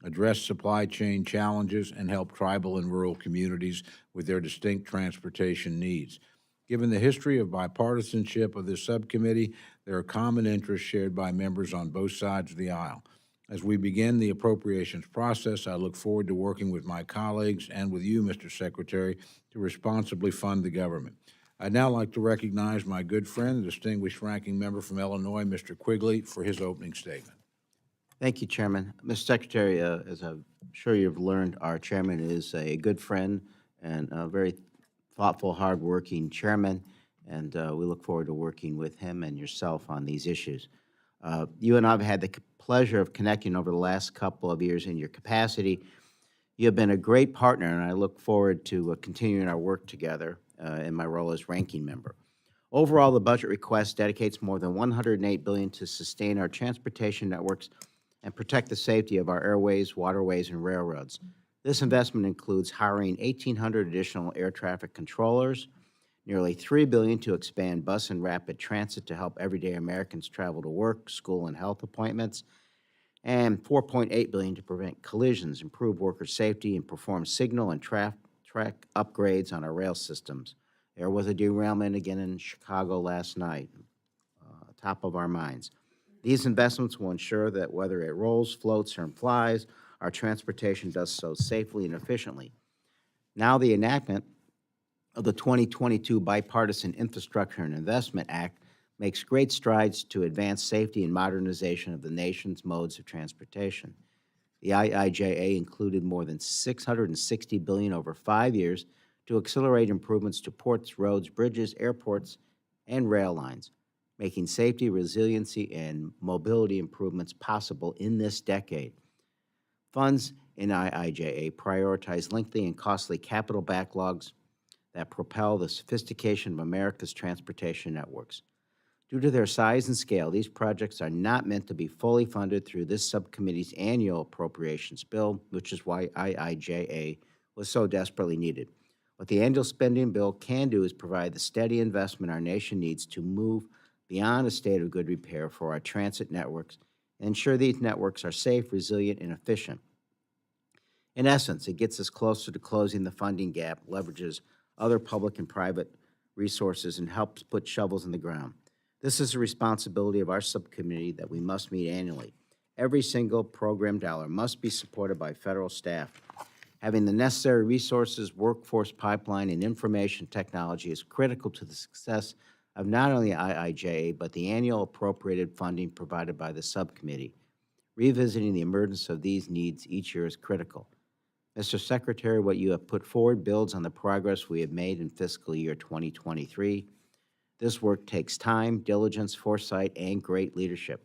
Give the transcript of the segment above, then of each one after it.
address supply chain challenges, and help tribal and rural communities with their distinct transportation needs. Given the history of bipartisanship of this subcommittee, there are common interests shared by members on both sides of the aisle. As we begin the appropriations process, I look forward to working with my colleagues and with you, Mr. Secretary, to responsibly fund the government. I'd now like to recognize my good friend, the distinguished ranking member from Illinois, Mr. Quigley, for his opening statement. Thank you, Chairman. Mr. Secretary, as I'm sure you've learned, our chairman is a good friend and a very thoughtful, hardworking chairman, and we look forward to working with him and yourself on these issues. You and I have had the pleasure of connecting over the last couple of years in your capacity. You have been a great partner, and I look forward to continuing our work together in my role as ranking member. Overall, the budget request dedicates more than $108 billion to sustain our transportation networks and protect the safety of our airways, waterways, and railroads. This investment includes hiring 1,800 additional air traffic controllers, nearly $3 billion to expand bus and rapid transit to help everyday Americans travel to work, school, and health appointments, and $4.8 billion to prevent collisions, improve worker safety, and perform signal and track upgrades on our rail systems. There was a derailment again in Chicago last night, top of our minds. These investments will ensure that whether it rolls, floats, or flies, our transportation does so safely and efficiently. Now the enactment of the 2022 Bipartisan Infrastructure and Investment Act makes great strides to advance safety and modernization of the nation's modes of transportation. The IIJA included more than $660 billion over 5 years to accelerate improvements to ports, roads, bridges, airports, and rail lines, making safety, resiliency, and mobility improvements possible in this decade. Funds in IIJA prioritize lengthy and costly capital backlogs that propel the sophistication of America's transportation networks. Due to their size and scale, these projects are not meant to be fully funded through this subcommittee's annual appropriations bill, which is why IIJA was so desperately needed. What the annual spending bill can do is provide the steady investment our nation needs to move beyond a state of good repair for our transit networks and ensure these networks are safe, resilient, and efficient. In essence, it gets us closer to closing the funding gap, leverages other public and private resources, and helps put shovels in the ground. This is a responsibility of our subcommittee that we must meet annually. Every single program dollar must be supported by federal staff. Having the necessary resources, workforce pipeline, and information technology is critical to the success of not only IIJA, but the annual appropriated funding provided by the subcommittee. Revisiting the emergence of these needs each year is critical. Mr. Secretary, what you have put forward builds on the progress we have made in fiscal year 2023. This work takes time, diligence, foresight, and great leadership.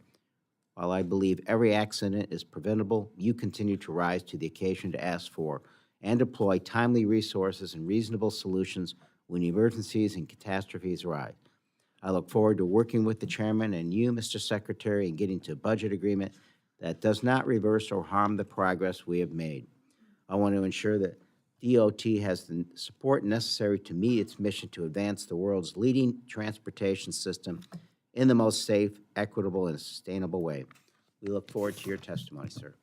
While I believe every accident is preventable, you continue to rise to the occasion to ask for and deploy timely resources and reasonable solutions when emergencies and catastrophes arise. I look forward to working with the chairman and you, Mr. Secretary, in getting to a budget agreement that does not reverse or harm the progress we have made. I want to ensure that DOT has the support necessary to meet its mission to advance the world's leading transportation system in the most safe, equitable, and sustainable way. We look forward to your testimony, sir.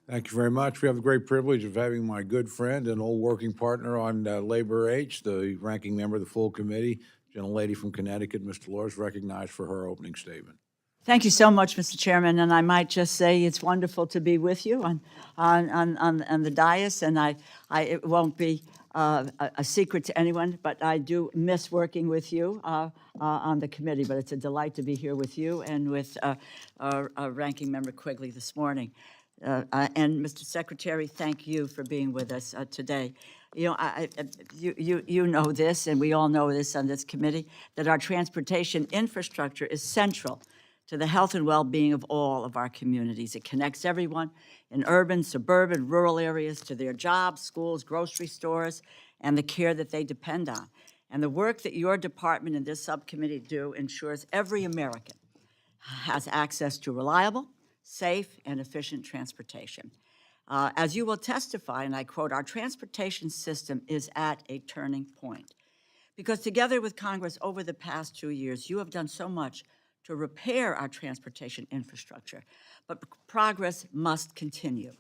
Thank you very much. We have the great privilege of having my good friend and old working partner on Labor H, the ranking member of the full committee, gentlelady from Connecticut, Ms. Dolores, recognized for her opening statement. Thank you so much, Mr. Chairman, and I might just say it's wonderful to be with you on the dais, and it won't be a secret to anyone, but I do miss working with you on the committee, but it's a delight to be here with you and with our ranking member Quigley this morning. And Mr. Secretary, thank you for being with us today. You know, you know this, and we all know this on this committee, that our transportation infrastructure is central to the health and well-being of all of our communities. It connects everyone in urban, suburban, rural areas to their jobs, schools, grocery stores, and the care that they depend on. And the work that your department and this subcommittee do ensures every American has access to reliable, safe, and efficient transportation. As you will testify, and I quote, our transportation system is at a turning point. Because together with Congress over the past 2 years, you have done so much to repair our transportation infrastructure, but progress must continue.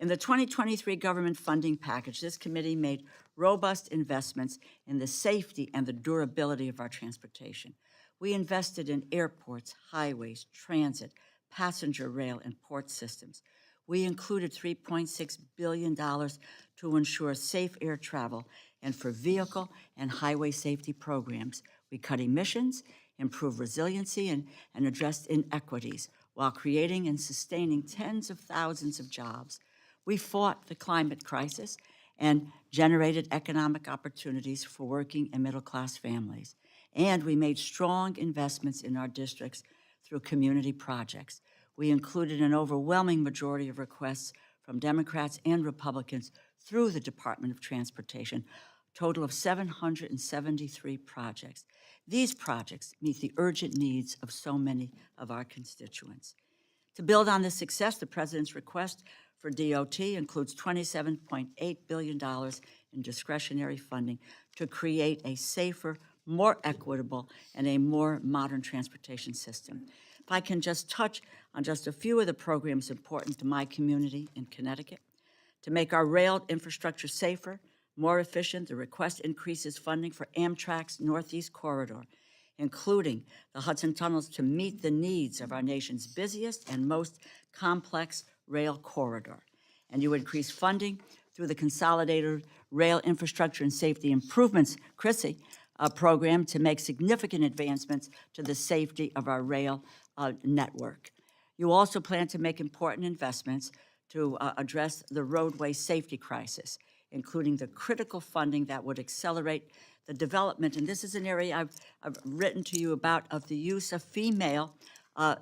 In the 2023 government funding package, this committee made robust investments in the safety and the durability of our transportation. We invested in airports, highways, transit, passenger rail, and port systems. We included $3.6 billion to ensure safe air travel and for vehicle and highway safety programs. We cut emissions, improved resiliency, and addressed inequities while creating and sustaining tens of thousands of jobs. We fought the climate crisis and generated economic opportunities for working and middle-class families. And we made strong investments in our districts through community projects. We included an overwhelming majority of requests from Democrats and Republicans through the Department of Transportation, a total of 773 projects. These projects meet the urgent needs of so many of our constituents. To build on this success, the President's request for DOT includes $27.8 billion in discretionary funding to create a safer, more equitable, and a more modern transportation system. If I can just touch on just a few of the programs important to my community in Connecticut. To make our rail infrastructure safer, more efficient, the request increases funding for Amtrak's Northeast Corridor, including the Hudson Tunnels to meet the needs of our nation's busiest and most complex rail corridor. And you increase funding through the Consolidated Rail Infrastructure and Safety Improvements, CRISI, program to make significant advancements to the safety of our rail network. You also plan to make important investments to address the roadway safety crisis, including the critical funding that would accelerate the development, and this is an area I've written to you about, of the use of female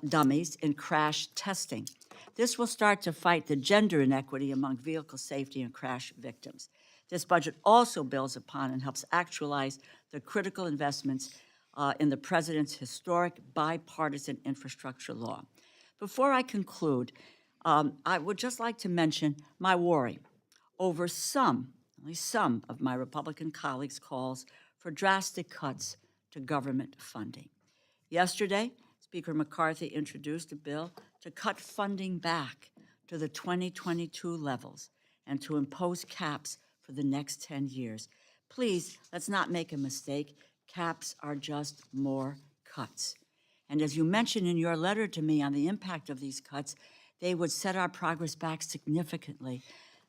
dummies in crash testing. This will start to fight the gender inequity among vehicle safety and crash victims. This budget also builds upon and helps actualize the critical investments in the President's historic bipartisan infrastructure law. Before I conclude, I would just like to mention my worry over only some of my Republican colleagues' calls for drastic cuts to government funding. Yesterday, Speaker McCarthy introduced a bill to cut funding back to the 2022 levels and to impose caps for the next 10 years. Please, let's not make a mistake. Caps are just more cuts. And as you mentioned in your letter to me on the impact of these cuts, they would set our progress back significantly.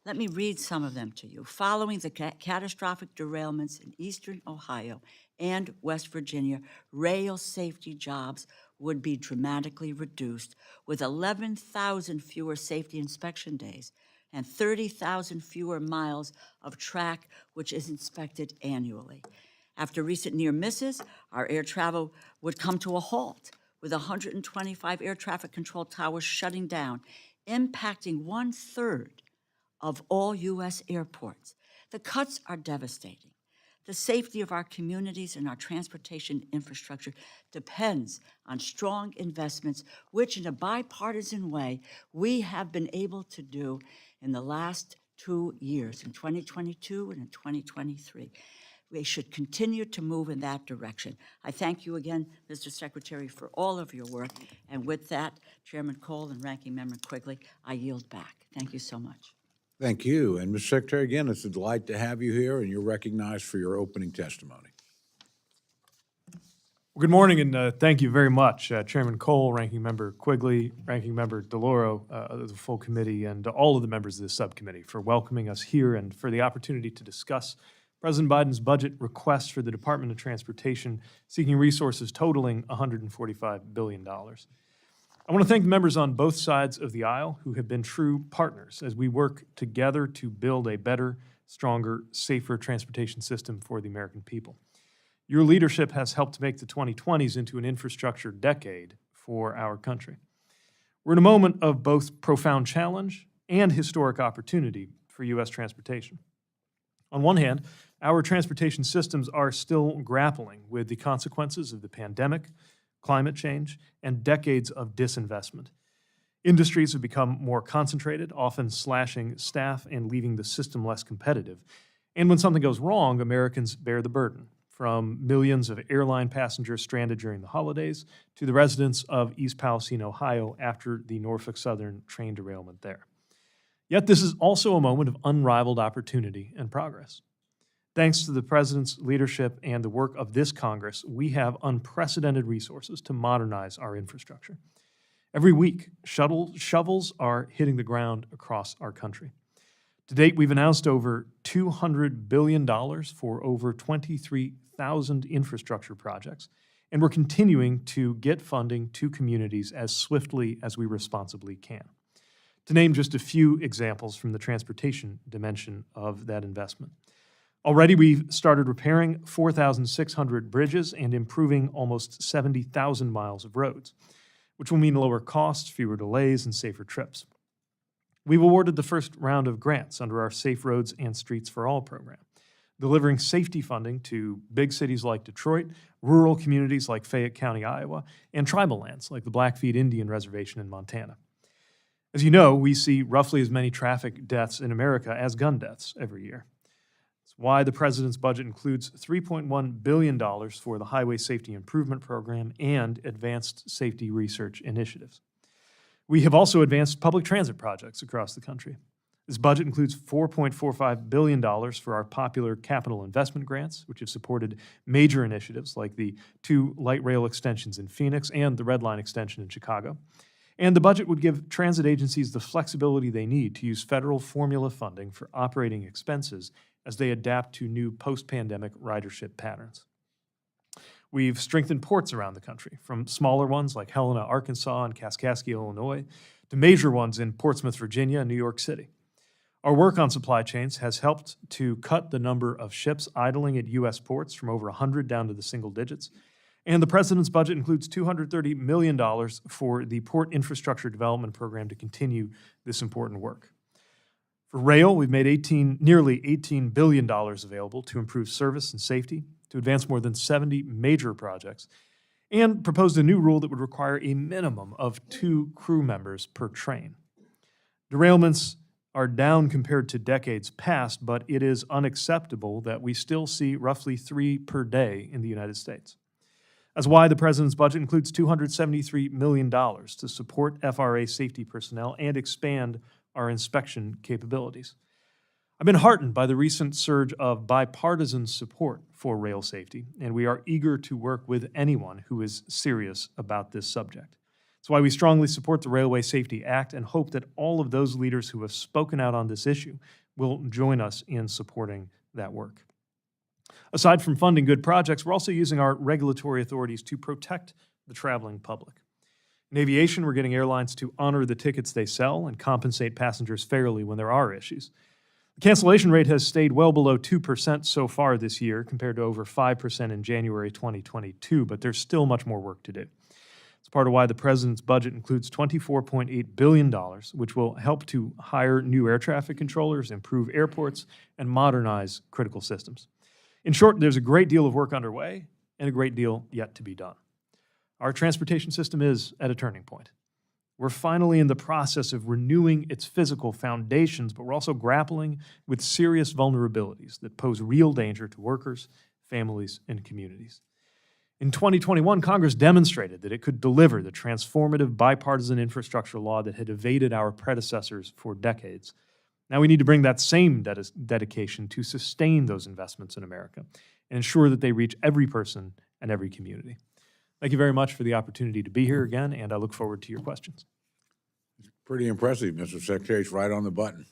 Let me read some of them to you. Following the catastrophic derailments in eastern Ohio and West Virginia, rail safety jobs would be dramatically reduced, with 11,000 fewer safety inspection days and 30,000 fewer miles of track which is inspected annually. After recent near misses, our air travel would come to a halt, with 125 air traffic control towers shutting down, impacting 1/3 of all U.S. airports. The cuts are devastating. The safety of our communities and our transportation infrastructure depends on strong investments, which in a bipartisan way we have been able to do in the last 2 years, in 2022 and in 2023. We should continue to move in that direction. I thank you again, Mr. Secretary, for all of your work. And with that, Chairman Cole and Ranking Member Quigley, I yield back. Thank you so much. Thank you. And Mr. Secretary, again, it's a delight to have you here, and you're recognized for your opening testimony. Well, good morning, and thank you very much, Chairman Cole, Ranking Member Quigley, Ranking Member DeLauro, the full committee, and all of the members of this subcommittee for welcoming us here and for the opportunity to discuss President Biden's budget request for the Department of Transportation, seeking resources totaling $145 billion. I want to thank the members on both sides of the aisle who have been true partners as we work together to build a better, stronger, safer transportation system for the American people. Your leadership has helped make the 2020s into an infrastructure decade for our country. We're in a moment of both profound challenge and historic opportunity for U.S. transportation. On one hand, our transportation systems are still grappling with the consequences of the pandemic, climate change, and decades of disinvestment. Industries have become more concentrated, often slashing staff and leaving the system less competitive. And when something goes wrong, Americans bear the burden from millions of airline passengers stranded during the holidays to the residents of East Palestine, Ohio, after the Norfolk Southern train derailment there. Yet this is also a moment of unrivaled opportunity and progress. Thanks to the President's leadership and the work of this Congress, we have unprecedented resources to modernize our infrastructure. Every week, shovels are hitting the ground across our country. To date, we've announced over $200 billion for over 23,000 infrastructure projects, and we're continuing to get funding to communities as swiftly as we responsibly can. To name just a few examples from the transportation dimension of that investment. Already, we've started repairing 4,600 bridges and improving almost 70,000 miles of roads, which will mean lower costs, fewer delays, and safer trips. We've awarded the first round of grants under our Safe Roads and Streets for All program, delivering safety funding to big cities like Detroit, rural communities like Fayette County, Iowa, and tribal lands like the Blackfeet Indian Reservation in Montana. As you know, we see roughly as many traffic deaths in America as gun deaths every year. That's why the President's budget includes $3.1 billion for the Highway Safety Improvement Program and advanced safety research initiatives. We have also advanced public transit projects across the country. This budget includes $4.45 billion for our popular capital investment grants, which have supported major initiatives like the 2 light rail extensions in Phoenix and the Red Line extension in Chicago. And the budget would give transit agencies the flexibility they need to use federal formula funding for operating expenses as they adapt to new post-pandemic ridership patterns. We've strengthened ports around the country, from smaller ones like Helena, Arkansas, and Kaskaskia, Illinois, to major ones in Portsmouth, Virginia, and New York City. Our work on supply chains has helped to cut the number of ships idling at U.S. ports from over 100 down to the single digits. And the President's budget includes $230 million for the Port Infrastructure Development Program to continue this important work. For rail, we've made nearly $18 billion available to improve service and safety, to advance more than 70 major projects, and proposed a new rule that would require a minimum of 2 crew members per train. Derailments are down compared to decades past, but it is unacceptable that we still see roughly 3 per day in the United States. That's why the President's budget includes $273 million to support FRA safety personnel and expand our inspection capabilities. I've been heartened by the recent surge of bipartisan support for rail safety, and we are eager to work with anyone who is serious about this subject. That's why we strongly support the Railway Safety Act and hope that all of those leaders who have spoken out on this issue will join us in supporting that work. Aside from funding good projects, we're also using our regulatory authorities to protect the traveling public. In aviation, we're getting airlines to honor the tickets they sell and compensate passengers fairly when there are issues. The cancellation rate has stayed well below 2% so far this year, compared to over 5% in January 2022, but there's still much more work to do. It's part of why the President's budget includes $24.8 billion, which will help to hire new air traffic controllers, improve airports, and modernize critical systems. In short, there's a great deal of work underway and a great deal yet to be done. Our transportation system is at a turning point. We're finally in the process of renewing its physical foundations, but we're also grappling with serious vulnerabilities that pose real danger to workers, families, and communities. In 2021, Congress demonstrated that it could deliver the transformative bipartisan infrastructure law that had evaded our predecessors for decades. Now we need to bring that same dedication to sustain those investments in America and ensure that they reach every person and every community. Thank you very much for the opportunity to be here again, and I look forward to your questions. Pretty impressive, Mr. Secretary. It's right on the button.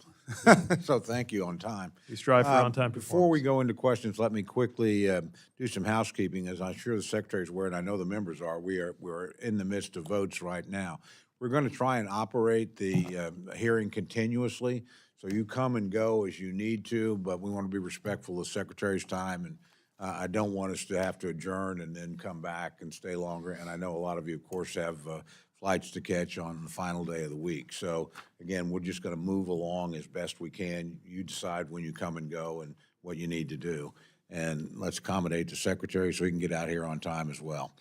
So thank you on time. We strive for on-time performance. Before we go into questions, let me quickly do some housekeeping. As I'm sure the Secretary is aware, and I know the members are, we're in the midst of votes right now. We're going to try and operate the hearing continuously, so you come and go as you need to, but we want to be respectful of the Secretary's time, and I don't want us to have to adjourn and then come back and stay longer. And I know a lot of you, of course, have flights to catch on the final day of the week. So, again, we're just going to move along as best we can. You decide when you come and go and what you need to do. And let's accommodate the Secretary so he can get out here on time as well.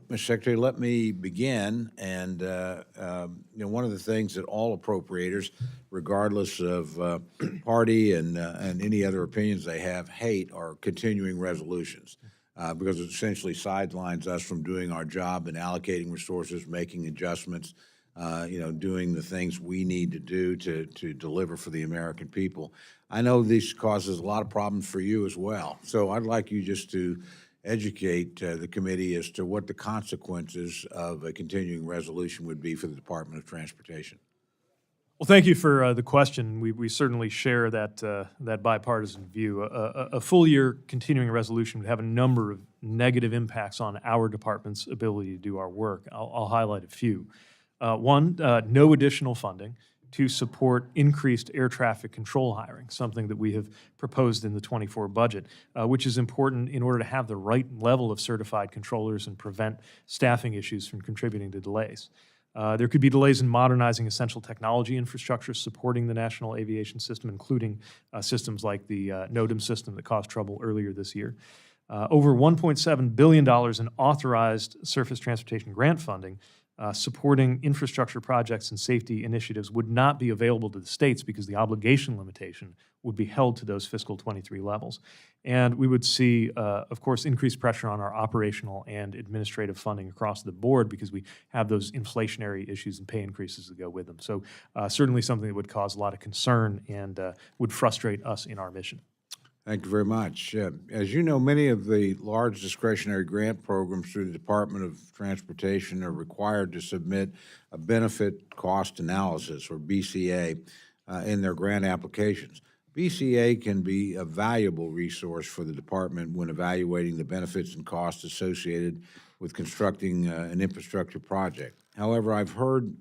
Mr. Secretary, let me begin. And one of the things that all appropriators, regardless of party and any other opinions they have, hate are continuing resolutions because it essentially sidelines us from doing our job and allocating resources, making adjustments, doing the things we need to do to deliver for the American people. I know this causes a lot of problems for you as well. So I'd like you just to educate the committee as to what the consequences of a continuing resolution would be for the Department of Transportation. Well, thank you for the question. We certainly share that bipartisan view. A full-year continuing resolution would have a number of negative impacts on our department's ability to do our work. I'll highlight a few. One, no additional funding to support increased air traffic control hiring, something that we have proposed in the '24 budget, which is important in order to have the right level of certified controllers and prevent staffing issues from contributing to delays. There could be delays in modernizing essential technology infrastructure supporting the national aviation system, including systems like the NOTAM system that caused trouble earlier this year. Over $1.7 billion in authorized surface transportation grant funding supporting infrastructure projects and safety initiatives would not be available to the states because the obligation limitation would be held to those fiscal '23 levels. And we would see, of course, increased pressure on our operational and administrative funding across the board because we have those inflationary issues and pay increases that go with them. So certainly something that would cause a lot of concern and would frustrate us in our mission. Thank you very much. As you know, many of the large discretionary grant programs through the Department of Transportation are required to submit a benefit cost analysis, or BCA, in their grant applications. BCA can be a valuable resource for the department when evaluating the benefits and costs associated with constructing an infrastructure project. However, I've heard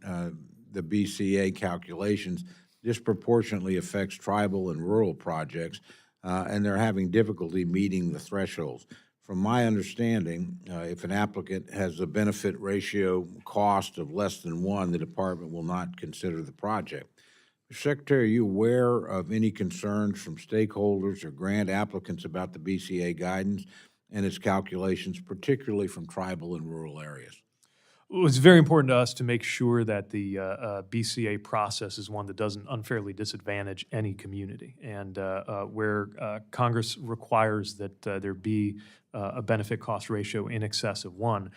the BCA calculations disproportionately affects tribal and rural projects, and they're having difficulty meeting the thresholds. From my understanding, if an applicant has a benefit ratio cost of less than 1, the department will not consider the project. Mr. Secretary, are you aware of any concerns from stakeholders or grant applicants about the BCA guidance and its calculations, particularly from tribal and rural areas? Well, it's very important to us to make sure that the BCA process is one that doesn't unfairly disadvantage any community. And where Congress requires that there be a benefit cost ratio in excess of 1,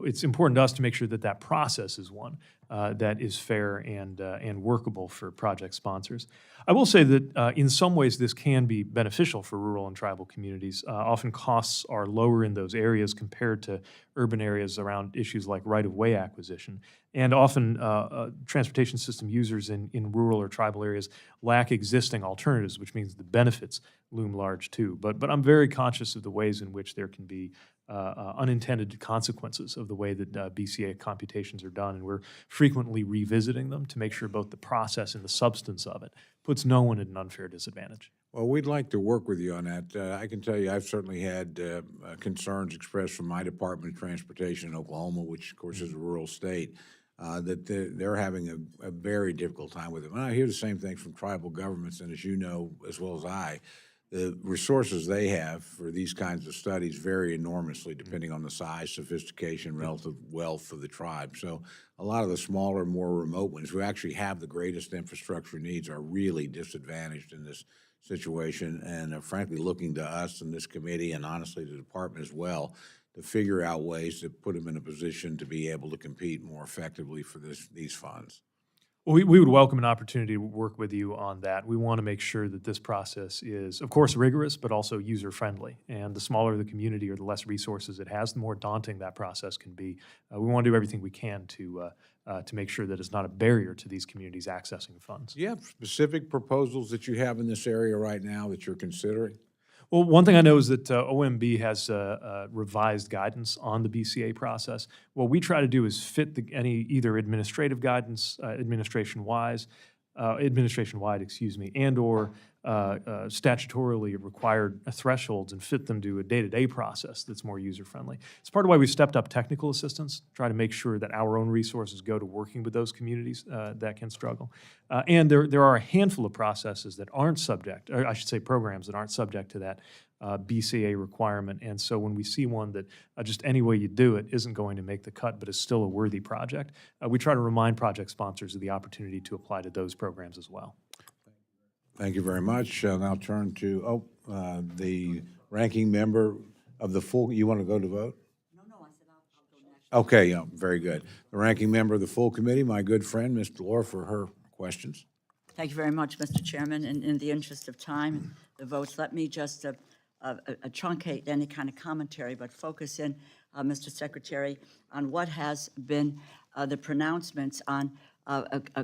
it's important to us to make sure that that process is one that is fair and workable for project sponsors. I will say that in some ways this can be beneficial for rural and tribal communities. Often costs are lower in those areas compared to urban areas around issues like right-of-way acquisition. And often transportation system users in rural or tribal areas lack existing alternatives, which means the benefits loom large too. But I'm very conscious of the ways in which there can be unintended consequences of the way that BCA computations are done, and we're frequently revisiting them to make sure both the process and the substance of it puts no one at an unfair disadvantage. Well, we'd like to work with you on that. I can tell you I've certainly had concerns expressed from my Department of Transportation in Oklahoma, which, of course, is a rural state, that they're having a very difficult time with it. And I hear the same things from tribal governments, and as you know as well as I, the resources they have for these kinds of studies vary enormously depending on the size, sophistication, relative wealth of the tribe. So a lot of the smaller, more remote ones who actually have the greatest infrastructure needs are really disadvantaged in this situation and are frankly looking to us and this committee and honestly the department as well to figure out ways to put them in a position to be able to compete more effectively for these funds. Well, we would welcome an opportunity to work with you on that. We want to make sure that this process is, of course, rigorous, but also user-friendly. And the smaller the community or the less resources it has, the more daunting that process can be. We want to do everything we can to make sure that it's not a barrier to these communities accessing funds. Do you have specific proposals that you have in this area right now that you're considering? Well, one thing I know is that OMB has revised guidance on the BCA process. What we try to do is fit any either administrative guidance, administration-wide, and or statutorily required thresholds and fit them to a day-to-day process that's more user-friendly. It's part of why we've stepped up technical assistance, try to make sure that our own resources go to working with those communities that can struggle. And there are a handful of processes that aren't subject, or I should say programs that aren't subject to that BCA requirement. And so when we see one that just any way you do it isn't going to make the cut, but is still a worthy project, we try to remind project sponsors of the opportunity to apply to those programs as well. Thank you very much. I'll now turn to, the ranking member of the full, you want to go to vote? No, I said I'll go next. Okay, yeah, very good. The ranking member of the full committee, my good friend, Ms. Delora, for her questions. Thank you very much, Mr. Chairman. In the interest of time, and the votes, let me just truncate any kind of commentary, but focus in, Mr. Secretary, on what has been the pronouncements on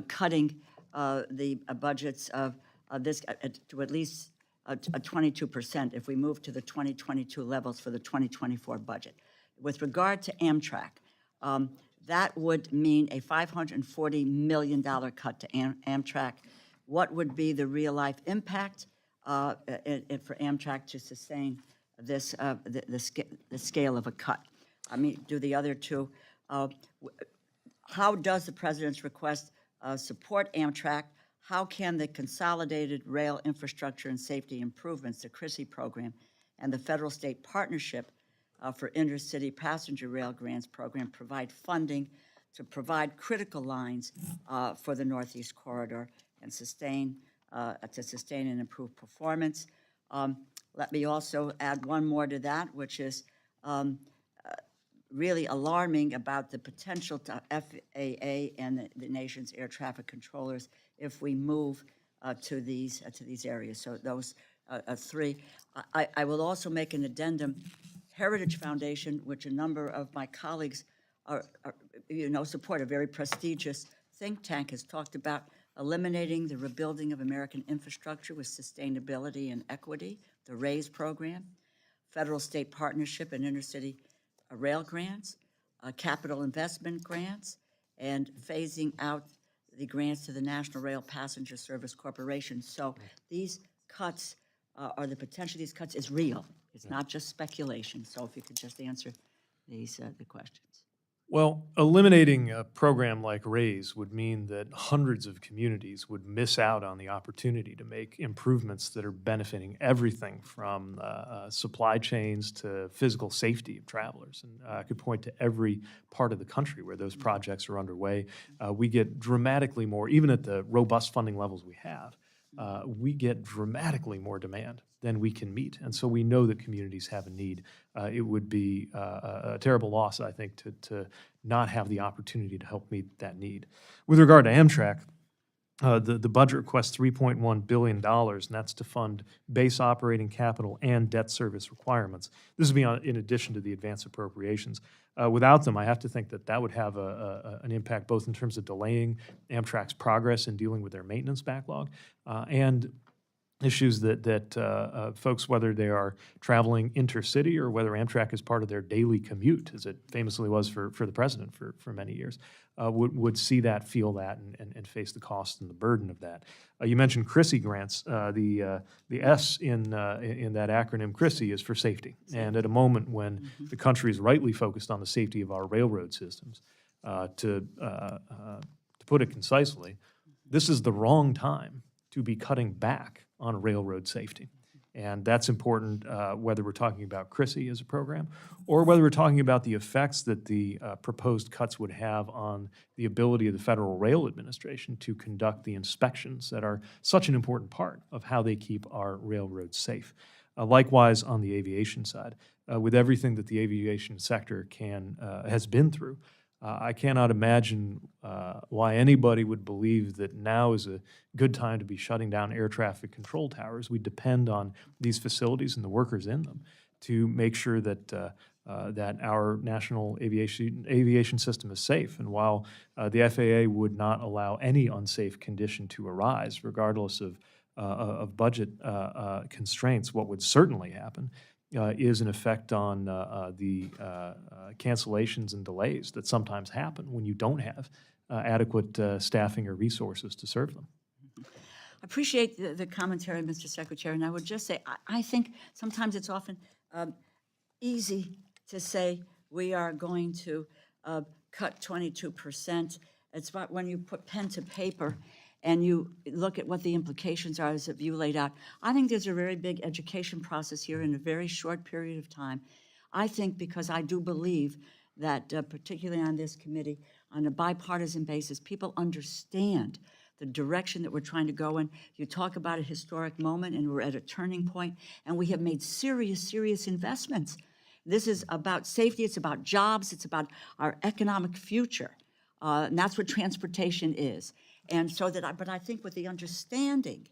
cutting the budgets of this to at least 22% if we move to the 2022 levels for the 2024 budget. With regard to Amtrak, that would mean a $540 million cut to Amtrak. What would be the real-life impact for Amtrak to sustain this the scale of a cut? I mean, do the other two? How does the president's request support Amtrak? How can the Consolidated Rail Infrastructure and Safety Improvements, the CRISI program, and the federal-state partnership for intercity passenger rail grants program provide funding to provide critical lines for the Northeast Corridor and sustain and improve performance? Let me also add one more to that, which is really alarming about the potential to FAA and the nation's air traffic controllers if we move to these areas. So those three. I will also make an addendum. Heritage Foundation, which a number of my colleagues support, a very prestigious think tank, has talked about eliminating the rebuilding of American infrastructure with sustainability and equity, the RAISE program, federal-state partnership and intercity rail grants, capital investment grants, and phasing out the grants to the National Rail Passenger Service Corporation. So these cuts the potential of these cuts is real. It's not just speculation. So if you could just answer the questions. Well, eliminating a program like RAISE would mean that hundreds of communities would miss out on the opportunity to make improvements that are benefiting everything from supply chains to physical safety of travelers. And I could point to every part of the country where those projects are underway. We get dramatically more, even at the robust funding levels we have, we get dramatically more demand than we can meet. And so we know that communities have a need. It would be a terrible loss, I think, to not have the opportunity to help meet that need. With regard to Amtrak, the budget requests $3.1 billion, and that's to fund base operating capital and debt service requirements. This would be in addition to the advance appropriations. Without them, I have to think that would have an impact both in terms of delaying Amtrak's progress in dealing with their maintenance backlog and issues that folks, whether they are traveling intercity or whether Amtrak is part of their daily commute, as it famously was for the president for many years, would see that, feel that, and face the cost and the burden of that. You mentioned CRISI grants. The S in that acronym CRISI is for safety. And at a moment when the country is rightly focused on the safety of our railroad systems, to put it concisely, this is the wrong time to be cutting back on railroad safety. And that's important whether we're talking about CRISI as a program or whether we're talking about the effects that the proposed cuts would have on the ability of the Federal Rail Administration to conduct the inspections that are such an important part of how they keep our railroads safe. Likewise, on the aviation side, with everything that the aviation sector has been through, I cannot imagine why anybody would believe that now is a good time to be shutting down air traffic control towers. We depend on these facilities and the workers in them to make sure that that our national aviation system is safe. And while the FAA would not allow any unsafe condition to arise, regardless of budget constraints, what would certainly happen is an effect on the cancellations and delays that sometimes happen when you don't have adequate staffing or resources to serve them. I appreciate the commentary, Mr. Secretary, and I would just say I think sometimes it's often easy to say we are going to cut 22%. It's about when you put pen to paper and you look at what the implications are as you laid out, I think there's a very big education process here in a very short period of time. I think because I do believe that particularly on this committee, on a bipartisan basis, people understand the direction that we're trying to go in. You talk about a historic moment, and we're at a turning point, and we have made serious, serious investments. This is about safety, it's about jobs, it's about our economic future. And that's what transportation is. And so but I think with the understanding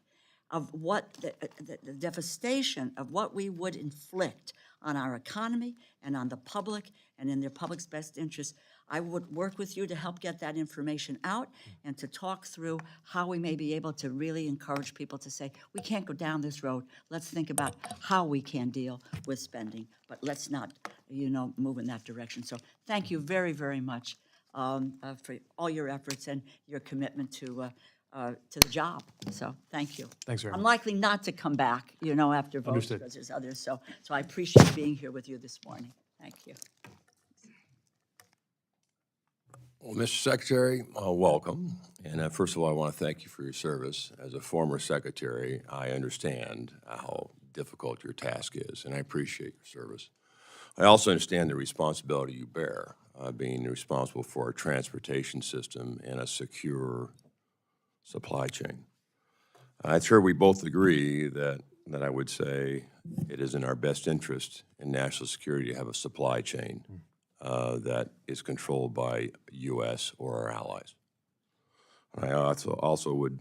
of what the devastation of what we would inflict on our economy and on the public and in the public's best interest, I would work with you to help get that information out and to talk through how we may be able to really encourage people to say, we can't go down this road. Let's think about how we can deal with spending, but let's not, move in that direction. So thank you very, very much for all your efforts and your commitment to the job. So thank you. Thanks very I'm much. likely not to come back, after votes Understood. because there's others. So I appreciate being here with you this morning. Thank you. Well, Mr. Secretary, welcome. And first of all, I want to thank you for your service. As a former secretary, I understand how difficult your task is, and I appreciate your service. I also understand the responsibility you bear, being responsible for our transportation system and a secure supply chain. I'm sure we both agree that I would say it is in our best interest in national security to have a supply chain that is controlled by U.S. or our allies. I also would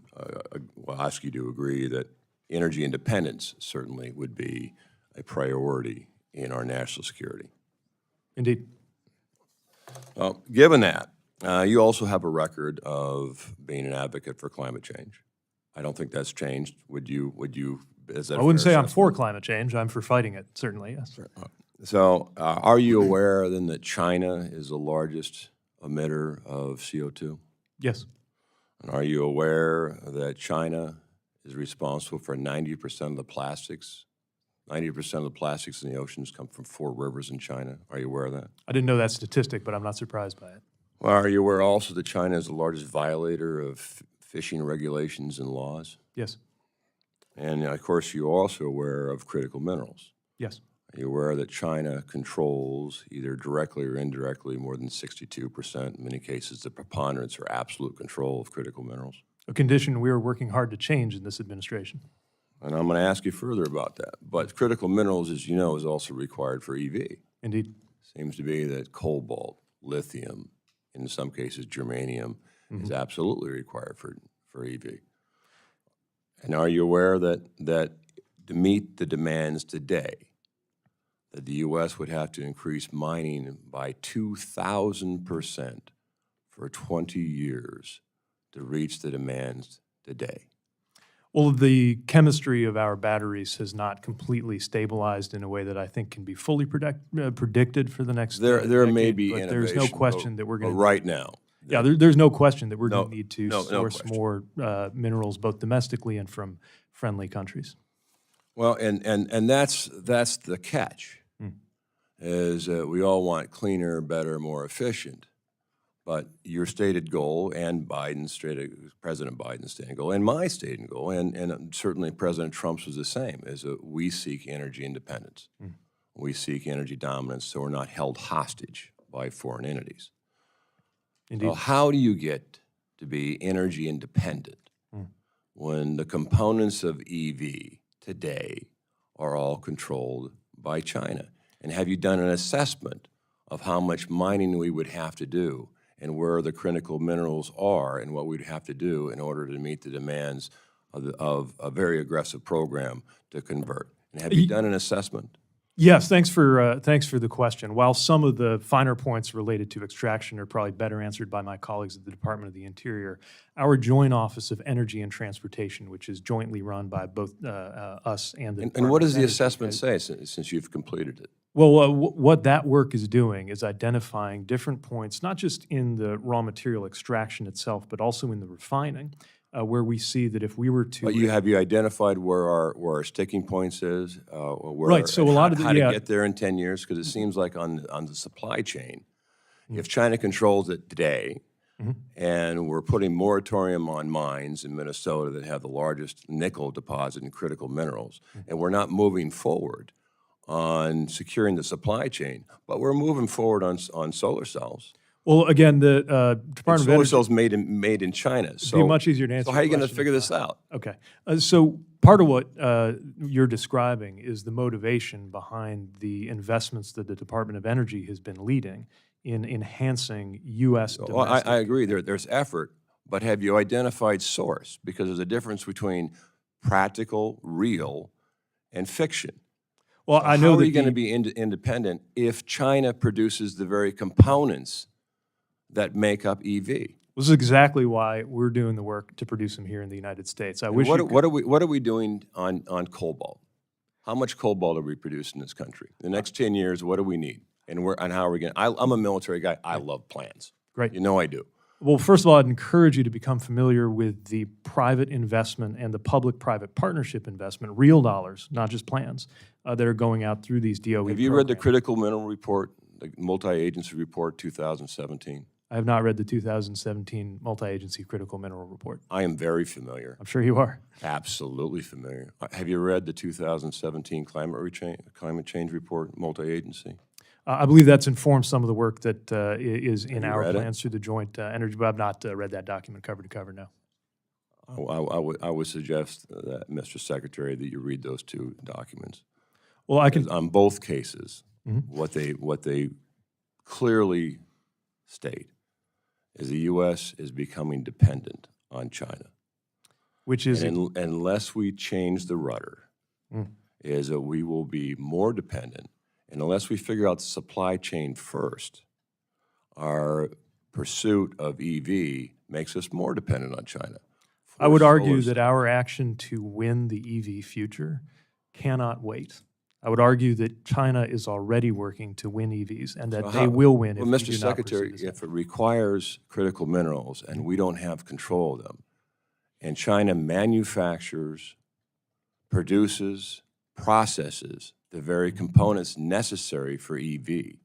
ask you to agree that energy independence certainly would be a priority in our national security. Indeed. Given that, you also have a record of being an advocate for climate change. I don't think that's changed. Would you, is that a I wouldn't fair say I'm assessment? for climate change. I'm for fighting it, certainly, yes. So are you aware then that China is the largest emitter of CO2? Yes. And are you aware that China is responsible for 90% of the plastics? 90% of the plastics in the oceans come from 4 rivers in China. Are you aware of that? I didn't know that statistic, but I'm not surprised by it. Well, are you aware also that China is the largest violator of fishing regulations and laws? Yes. And of course, you're also aware of critical minerals. Yes. Are you aware that China controls, either directly or indirectly, more than 62%, in many cases, the preponderance or absolute control of critical minerals? A condition we are working hard to change in this administration. And I'm going to ask you further about that. But critical minerals, as you know, is also required for EV. Indeed. Seems to be that cobalt, lithium, in some cases germanium, is absolutely required for EV. And are you aware that to meet the demands today, that the U.S. would have to increase mining by 2,000% for 20 years to reach the demands today? Well, the chemistry of our batteries has not completely stabilized in a way that I think can be fully predicted for the next There may decade, be but innovation. there's no question that we're but going to right now. Yeah, there's no question that we're going No- to need to no source question. more minerals, both domestically and from friendly countries. Well, and that's the catch, is that we all want cleaner, better, more efficient. But your stated goal and President Biden's stated goal and my stated goal, and certainly President Trump's was the same, is that we seek energy independence. We seek energy dominance so we're not held hostage by foreign entities. Indeed. Well, how do you get to be energy independent when the components of EV today are all controlled by China? And have you done an assessment of how much mining we would have to do and where the critical minerals are and what we'd have to do in order to meet the demands of a very aggressive program to convert? And have you done an assessment? Yes, thanks for the question. While some of the finer points related to extraction are probably better answered by my colleagues at the Department of the Interior, our Joint Office of Energy and Transportation, which is jointly run by both us and the And what does the Department of Energy, assessment say since you've completed it? Well, what that work is doing is identifying different points, not just in the raw material extraction itself, but also in the refining, where we see that if we were to... But have you identified where our sticking points is? Right, so a lot of the... How to get there in 10 years? Because it seems like on the supply chain, if China controls it today, And we're putting moratorium on mines in Minnesota that have the largest nickel deposit in critical minerals. And we're not moving forward on securing the supply chain, but we're moving forward on solar cells. Well, again, the Department of Solar Energy. cells made in China. So It'd be much easier to answer So how are you your going to question figure if this out? Okay. So part of what you're describing is the motivation behind the investments that the Department of Energy has been leading in enhancing U.S. Well, domestic. I agree. There's effort, but have you identified source? Because there's a difference between practical, real, and fiction. Well, I know How are that you going to the- be independent if China produces the very components that make up EV? This is exactly why we're doing the work to produce them here in the United States. I wish you could- What are we doing on cobalt? How much cobalt are we producing in this country? The next 10 years, what do we need? And how are we going? I'm a military guy. I love plans. Great. You know I do. Well, first of all, I'd encourage you to become familiar with the private investment and the public-private partnership investment, real dollars, not just plans, that are going out through these DOE Have you read the programs. critical mineral report, the multi-agency report 2017? I have not read the 2017 multi-agency critical mineral report. I am very familiar. I'm sure you are. Absolutely familiar. Have you read the 2017 climate change report, multi-agency? I believe that's informed some of the work that is in you our read it? plans through the joint energy, but I've not read that document cover to cover, no. I would suggest that, Mr. Secretary, that you read those two documents. Well, I can, Because on both cases, what they clearly state is the U.S. is becoming dependent on China. which is, And unless we change the rudder, is that we will be more dependent. And unless we figure out the supply chain first, our pursuit of EV makes us more dependent on China. I would For argue solar that our action to win the EV future cannot wait. I would argue that China is already working to win EVs and that they will win if Well, we Mr. do not pursue Secretary, this. if it requires critical minerals and we don't have control of them, and China manufactures, produces, processes the very components necessary for EV,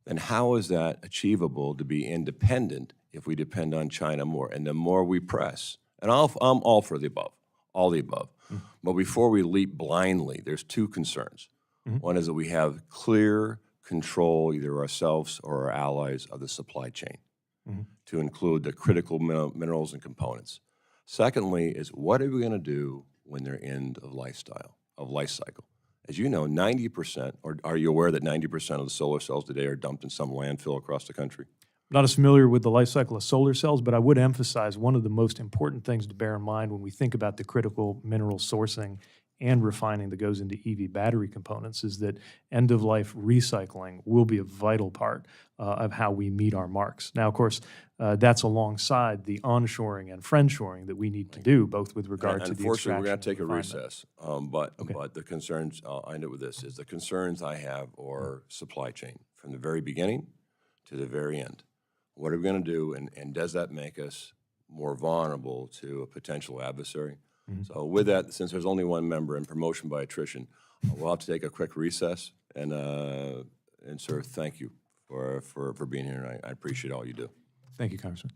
then how is that achievable to be independent if we depend on China more? And the more we press, and I'm all for the above, all the above. But before we leap blindly, there's two concerns. One is that we have clear control, either ourselves or our allies, of the supply chain, to include the critical minerals and components. Secondly is, what are we going to do when they're end of life cycle? As you know, 90%, or are you aware that 90% of the solar cells today are dumped in some landfill across the country? I'm not as familiar with the life cycle of solar cells, but I would emphasize one of the most important things to bear in mind when we think about the critical mineral sourcing and refining that goes into EV battery components is that end-of-life recycling will be a vital part of how we meet our marks. Now, of course, that's alongside the onshoring and friendshoring that we need to do, both with regard to the Unfortunately, we're going to extraction take a and refinement. recess, but the concerns, I'll end it with this, is the concerns I have are supply chain from the very beginning to the very end. What are we going to do, and does that make us more vulnerable to a potential adversary? So with that, since there's only one member and promotion by attrition, we'll have to take a quick recess, and sir, thank you for being here, and I appreciate all you do. Thank you, Congressman.